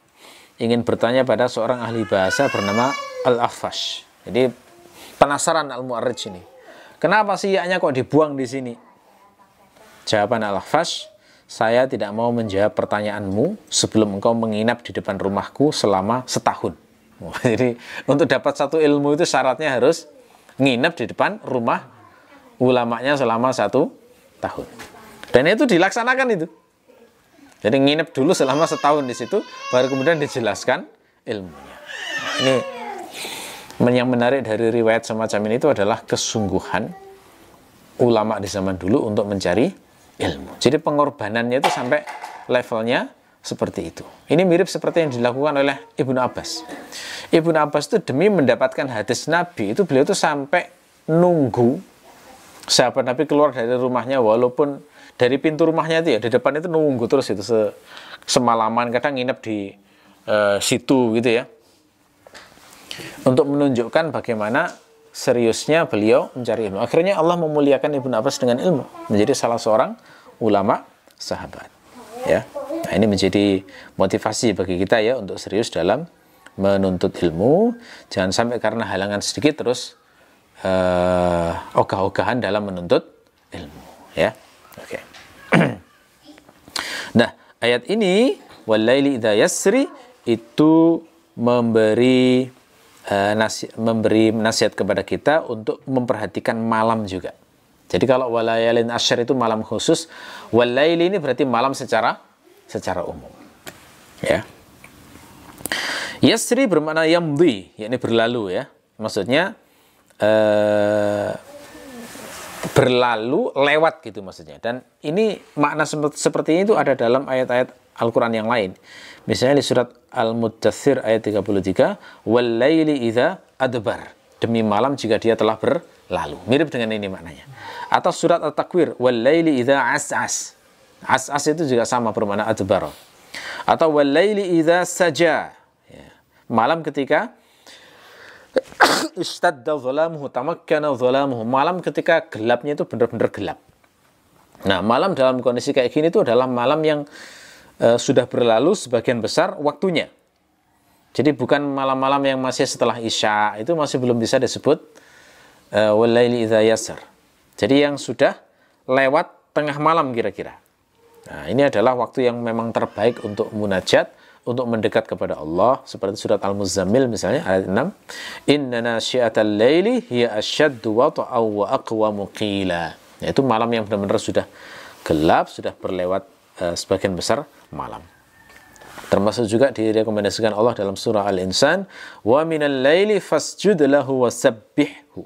ingin bertanya pada seorang ahli bahasa bernama Al-Ahfash. Jadi penasaran Al-Mu'arrij ini. Kenapa sih ya-nya kok dibuang di sini? Jawaban Al-Ahfash, saya tidak mau menjawab pertanyaanmu sebelum engkau menginap di depan rumahku selama setahun. Jadi untuk dapat satu ilmu itu syaratnya harus nginep di depan rumah ulamanya selama 1 tahun. Dan itu dilaksanakan itu. Jadi nginep dulu selama setahun di situ, baru kemudian dijelaskan ilmunya. Ini yang menarik dari riwayat semacam ini itu adalah kesungguhan ulama di zaman dulu untuk mencari ilmu. Jadi pengorbanannya itu sampai levelnya seperti itu. Ini mirip seperti yang dilakukan oleh Ibnu Abbas. Ibnu Abbas itu demi mendapatkan hadis Nabi itu beliau itu sampai nunggu sahabat Nabi keluar dari rumahnya, walaupun dari pintu rumahnya itu ya di depan itu nunggu terus itu semalaman, kadang nginep di situ gitu ya, untuk menunjukkan bagaimana seriusnya beliau mencari ilmu. Akhirnya Allah memuliakan Ibnu Abbas dengan ilmu, menjadi salah seorang ulama sahabat. Ya, nah, ini menjadi motivasi bagi kita ya untuk serius dalam menuntut ilmu. Jangan sampai karena halangan sedikit terus ogah-ogahan dalam menuntut ilmu. Ya, oke. Nah, ayat ini walaili idza yasri itu memberi nasihat kepada kita untuk memperhatikan malam juga. Jadi kalau walayalin asyr itu malam khusus, walaili ini berarti malam secara umum. Ya. Yasri bermakna yamdi, yakni berlalu ya. Maksudnya berlalu lewat gitu maksudnya. Dan ini makna seperti ini itu ada dalam ayat-ayat Al-Quran yang lain. Misalnya di surat Al-Muddathir ayat 33, wal laili idza adbar, demi malam jika dia telah berlalu. Mirip dengan ini maknanya. Atau surat At-Takwir, wal laili idza as'as. As'as itu juga sama bermakna adbar. Atau wal laili idza saja, ya. Malam ketika istadda dhalamuhu tamakkana dhalamuhu, malam ketika gelapnya itu benar-benar gelap. Nah, malam dalam kondisi kayak gini itu adalah malam yang sudah berlalu sebagian besar waktunya. Jadi bukan malam-malam yang masih setelah Isya, itu masih belum bisa disebut walaili idza yasr. Jadi yang sudah lewat tengah malam kira-kira. Nah, ini adalah waktu yang memang terbaik untuk munajat, untuk mendekat kepada Allah, seperti surat Al-Muzammil misalnya ayat 6, inna nasyi'atal laili hiya asyaddu wata'aw wa aqwamu qila. Yaitu malam yang benar-benar sudah gelap, sudah berlewat sebagian besar malam. Termasuk juga direkomendasikan Allah dalam surah Al-Insan, wa minal laili fasjud lahu wasabbihhu.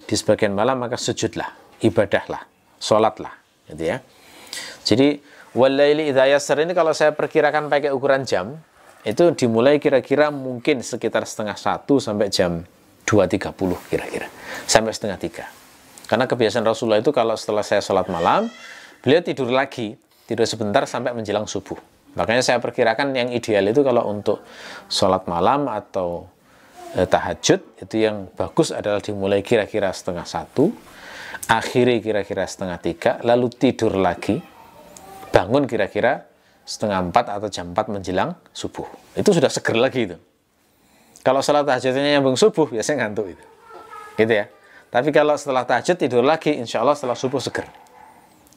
Di sebagian malam maka sujudlah, ibadahlah, salatlah, gitu ya. Jadi walaili idza yasr ini kalau saya perkirakan pakai ukuran jam, itu dimulai kira-kira mungkin sekitar 12:30 sampai jam 2.30 kira-kira. Sampai 2:30. Karena kebiasaan Rasulullah itu kalau setelah saya sholat malam, beliau tidur lagi. tidur sebentar sampai menjelang subuh. Makanya saya perkirakan yang ideal itu kalau untuk sholat malam atau tahajud, itu yang bagus adalah dimulai kira-kira 12:30, akhiri kira-kira 2:30, lalu tidur lagi, bangun kira-kira 3:30 atau jam 4 menjelang subuh. Itu sudah seger lagi itu. Kalau sholat tahajudnya nyambung subuh, biasanya ngantuk itu. Gitu ya. Tapi kalau setelah tahajud tidur lagi, insya Allah setelah subuh seger.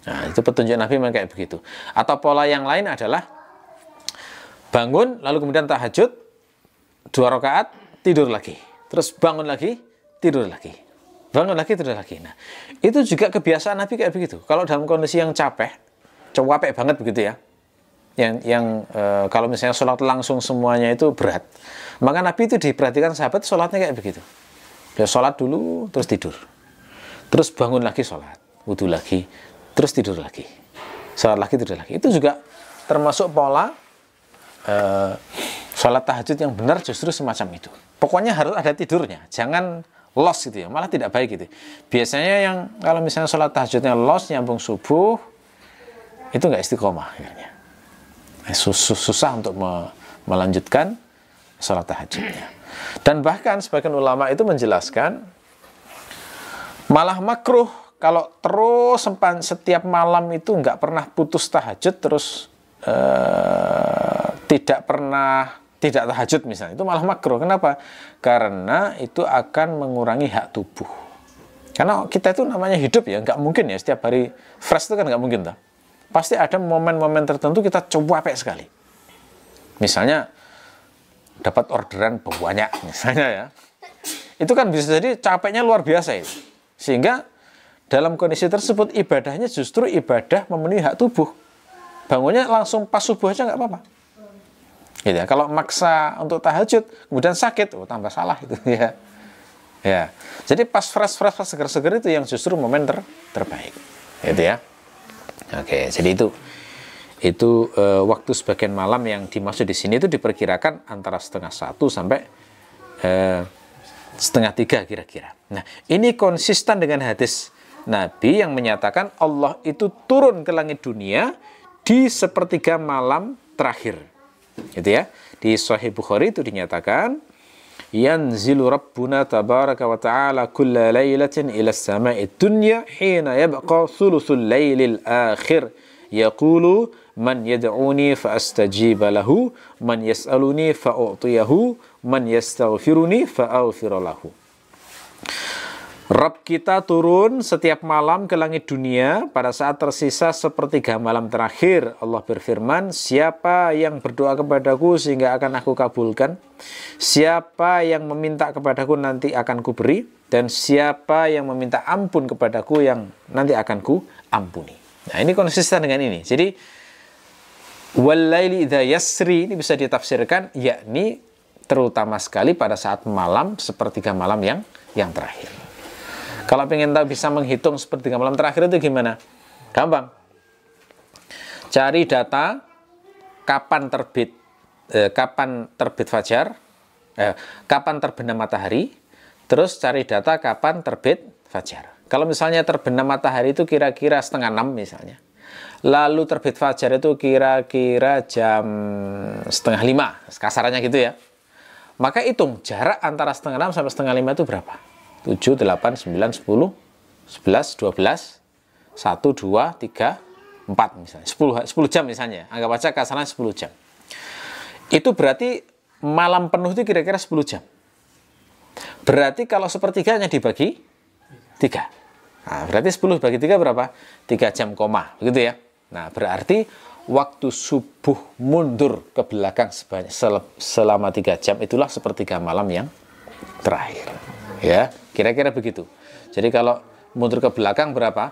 Nah, itu petunjuk Nabi memang kayak begitu. Atau pola yang lain adalah bangun, lalu kemudian tahajud 2 rakaat, tidur lagi. Terus bangun lagi, tidur lagi. Bangun lagi, tidur lagi. Nah, itu juga kebiasaan Nabi kayak begitu. Kalau dalam kondisi yang capek banget begitu ya. Kalau misalnya sholat langsung semuanya itu berat. Maka Nabi itu diperhatikan sahabat sholatnya kayak begitu. Dia sholat dulu, terus tidur. Terus bangun lagi sholat, wudhu lagi, terus tidur lagi. Sholat lagi, tidur lagi. Itu juga termasuk pola sholat tahajud yang benar, justru semacam itu. Pokoknya harus ada tidurnya, jangan loss gitu ya, malah tidak baik gitu. Biasanya yang kalau misalnya sholat tahajudnya loss, nyambung subuh, itu nggak istiqomah. Susah untuk melanjutkan sholat tahajudnya. Dan bahkan sebagian ulama itu menjelaskan, malah makruh kalau terus setiap malam itu nggak pernah putus tahajud, terus tidak tahajud misalnya, itu malah makruh. Kenapa? Karena itu akan mengurangi hak tubuh. Karena kita itu namanya hidup ya, nggak mungkin ya setiap hari fresh, itu kan nggak mungkin toh. Pasti ada momen-momen tertentu kita capek sekali. Misalnya dapat orderan banyak misalnya ya, itu kan bisa jadi capeknya luar biasa itu. Sehingga dalam kondisi tersebut ibadahnya justru ibadah memenuhi hak tubuh. Bangunnya langsung pas subuh aja nggak apa-apa. Gitu ya. Kalau maksa untuk tahajud kemudian sakit, tambah salah itu ya. Ya. Jadi pas fresh seger-seger itu yang justru momen terbaik. Gitu ya. Oke, jadi itu waktu sebagian malam yang dimaksud di sini itu diperkirakan antara 2:30 sampai 2:30 kira-kira. Nah, ini konsisten dengan hadis Nabi yang menyatakan Allah itu turun ke langit dunia di sepertiga malam terakhir. Gitu ya. Di Sahih Bukhari itu dinyatakan, yanzilu rabbuna tabaraka wa ta'ala kulla laylatin ila as-sama'i dunya hina yabqa thuluthul laylil akhir yaqulu man yad'uni fa astajiba lahu man yas'aluni fa u'tiyahu man yastaghfiruni fa aghfir lahu. Rabb kita turun setiap malam ke langit dunia pada saat tersisa sepertiga malam terakhir. Allah berfirman, siapa yang berdoa kepadaku sehingga akan aku kabulkan, siapa yang meminta kepadaku nanti akan kuberi, dan siapa yang meminta ampun kepadaku yang nanti akan ku ampuni. Nah, ini konsisten dengan ini. Jadi wal-laili idza yasri ini bisa ditafsirkan yakni terutama sekali pada saat malam sepertiga malam yang terakhir. Kalau pengen tahu bisa menghitung sepertiga malam terakhir itu gimana? Gampang. Cari data kapan terbit fajar, kapan terbenam matahari, terus cari data kapan terbit fajar. Kalau misalnya terbenam matahari itu kira-kira 5:30 misalnya. Lalu terbit fajar itu kira-kira jam 4:30, kasarannya gitu ya. Maka hitung jarak antara 4:30 sampai 4:30 itu berapa? 7, 8, 9, 10, 11, 12, 1, 2, 3, 4 misalnya. 10 jam misalnya. Anggap aja kasarannya 10 jam. Itu berarti malam penuh itu kira-kira 10 jam. Berarti kalau sepertiganya dibagi 3. Nah, berarti 10 bagi 3 berapa? 3 jam koma. Begitu ya. Nah, berarti waktu subuh mundur ke belakang selama 3 jam itulah sepertiga malam yang terakhir. Ya, kira-kira begitu. Jadi kalau mundur ke belakang berapa?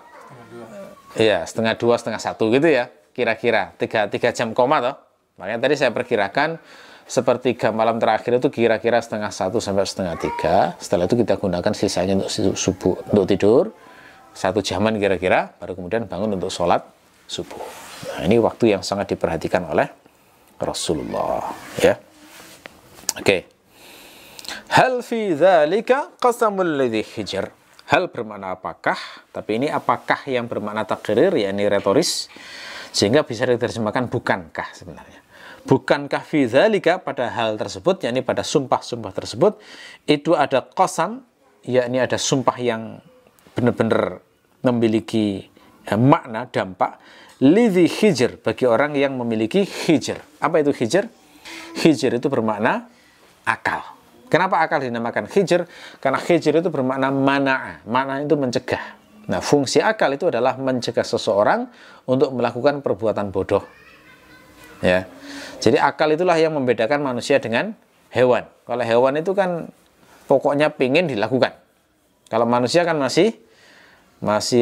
Iya, 1:30, 1:30 gitu ya. Kira-kira 3 jam koma toh. Makanya tadi saya perkirakan sepertiga malam terakhir itu kira-kira 2:30 sampai 2:30. Setelah itu kita gunakan sisanya untuk subuh, untuk tidur. 1 jaman kira-kira, baru kemudian bangun untuk sholat subuh. Nah, ini waktu yang sangat diperhatikan oleh Rasulullah. Ya, oke. Hal fi dzalika qasamul ladzi hijr. Hal bermakna apakah, tapi ini apakah yang bermakna takrir, yakni retoris. Sehingga bisa diterjemahkan bukankah sebenarnya. Bukankah fi dzalika, pada hal tersebut, yakni pada sumpah-sumpah tersebut, itu ada qasam, yakni ada sumpah yang benar-benar memiliki makna, dampak, lidhi hijr, bagi orang yang memiliki hijr. Apa itu hijr? Hijr itu bermakna akal. Kenapa akal dinamakan hijr? Karena hijr itu bermakna mana'a. Mana itu mencegah. Nah, fungsi akal itu adalah mencegah seseorang untuk melakukan perbuatan bodoh. Ya. Jadi akal itulah yang membedakan manusia dengan hewan. Kalau hewan itu kan pokoknya pingin dilakukan. Kalau manusia kan masih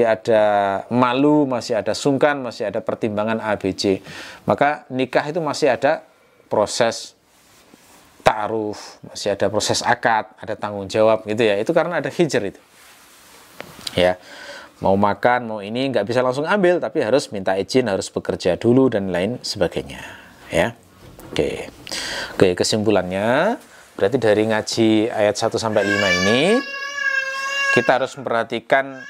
ada malu, masih ada sungkan, masih ada pertimbangan ABC. Maka nikah itu masih ada proses ta'aruf, masih ada proses akad, ada tanggung jawab gitu ya. Itu karena ada hijr itu. Ya. Mau makan, mau ini nggak bisa langsung ambil, tapi harus minta izin, harus bekerja dulu dan lain sebagainya. Ya. Oke. Oke, kesimpulannya berarti dari ngaji ayat 1 sampai 5 ini kita harus memperhatikan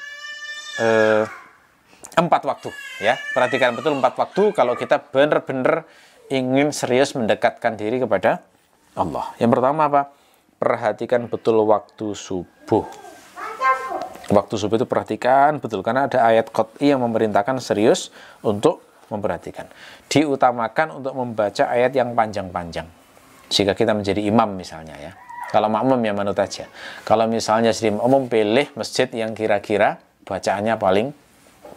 4 waktu ya. Perhatikan betul 4 waktu kalau kita benar-benar ingin serius mendekatkan diri kepada Allah. Yang pertama apa? Perhatikan betul waktu subuh. Waktu subuh itu perhatikan betul, karena ada ayat qat'i yang memerintahkan serius untuk memperhatikan. Diutamakan untuk membaca ayat yang panjang-panjang. Jika kita menjadi imam misalnya ya. Kalau makmum ya manut aja. Kalau misalnya jadi umum, pilih masjid yang kira-kira bacaannya paling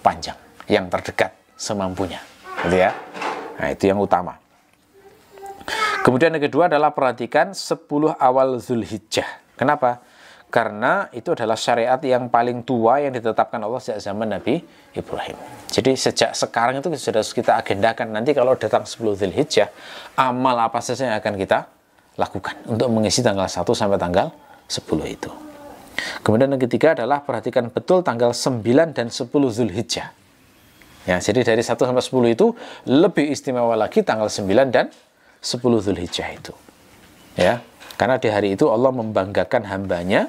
panjang, yang terdekat semampunya. Gitu ya. Nah, itu yang utama. Kemudian yang kedua adalah perhatikan 10 awal Zulhijjah. Kenapa? Karena itu adalah syariat yang paling tua yang ditetapkan Allah sejak zaman Nabi Ibrahim. Jadi sejak sekarang itu sudah kita agendakan, nanti kalau datang 10 Zulhijjah, amal apa saja yang akan kita lakukan untuk mengisi tanggal 1 sampai tanggal 10 itu. Kemudian yang ketiga adalah perhatikan betul tanggal 9 dan 10 Zulhijjah. Ya, jadi dari 1 sampai 10 itu lebih istimewa lagi tanggal 9 dan 10 Zulhijjah itu. Ya, karena di hari itu Allah membanggakan hambanya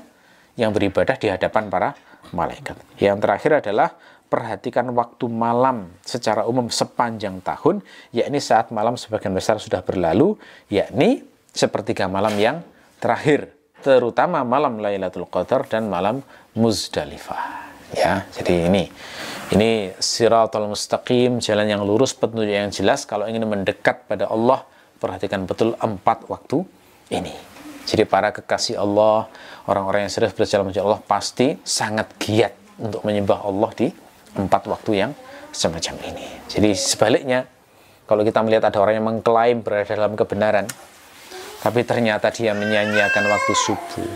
yang beribadah di hadapan para malaikat. Yang terakhir adalah perhatikan waktu malam secara umum sepanjang tahun, yakni saat malam sebagian besar sudah berlalu, yakni sepertiga malam yang terakhir, terutama malam Lailatul Qadar dan malam Muzdalifah. Ya, jadi ini siratal mustaqim, jalan yang lurus, petunjuk yang jelas. Kalau ingin mendekat pada Allah, perhatikan betul 4 waktu ini. Jadi para kekasih Allah, orang-orang yang serius berjalan menuju Allah pasti sangat giat untuk menyembah Allah di 4 waktu yang semacam ini. Jadi sebaliknya, kalau kita melihat ada orang yang mengklaim berada dalam kebenaran, tapi ternyata dia menyanyiakan waktu subuh,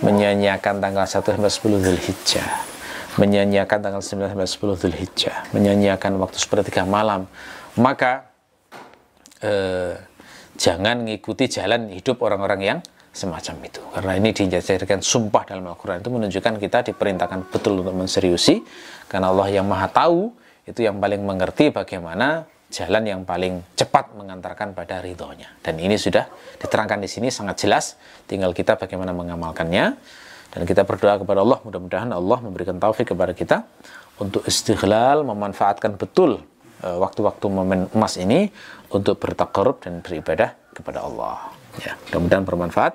menyanyiakan tanggal 1 sampai 10 Zulhijjah, menyanyiakan tanggal 9 sampai 10 Zulhijjah, menyanyiakan waktu sepertiga malam, maka jangan ngikuti jalan hidup orang-orang yang semacam itu. Karena ini dijadikan sumpah dalam Al-Quran, itu menunjukkan kita diperintahkan betul untuk menseriusi, karena Allah yang maha tahu, itu yang paling mengerti bagaimana jalan yang paling cepat mengantarkan pada ridhonya. Dan ini sudah diterangkan di sini sangat jelas, tinggal kita bagaimana mengamalkannya. Dan kita berdoa kepada Allah, mudah-mudahan Allah memberikan taufik kepada kita untuk istighlal, memanfaatkan betul waktu-waktu momen emas ini untuk bertaqarrub dan beribadah kepada Allah. Ya, mudah-mudahan bermanfaat.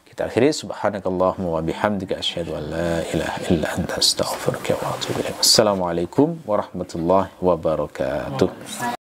Kita akhiri, subhanakallahumma wa bihamdika asyhadu an la ilaha illa anta astaghfiruka wa atubu ilaik. Assalamualaikum warahmatullahi wabarakatuh.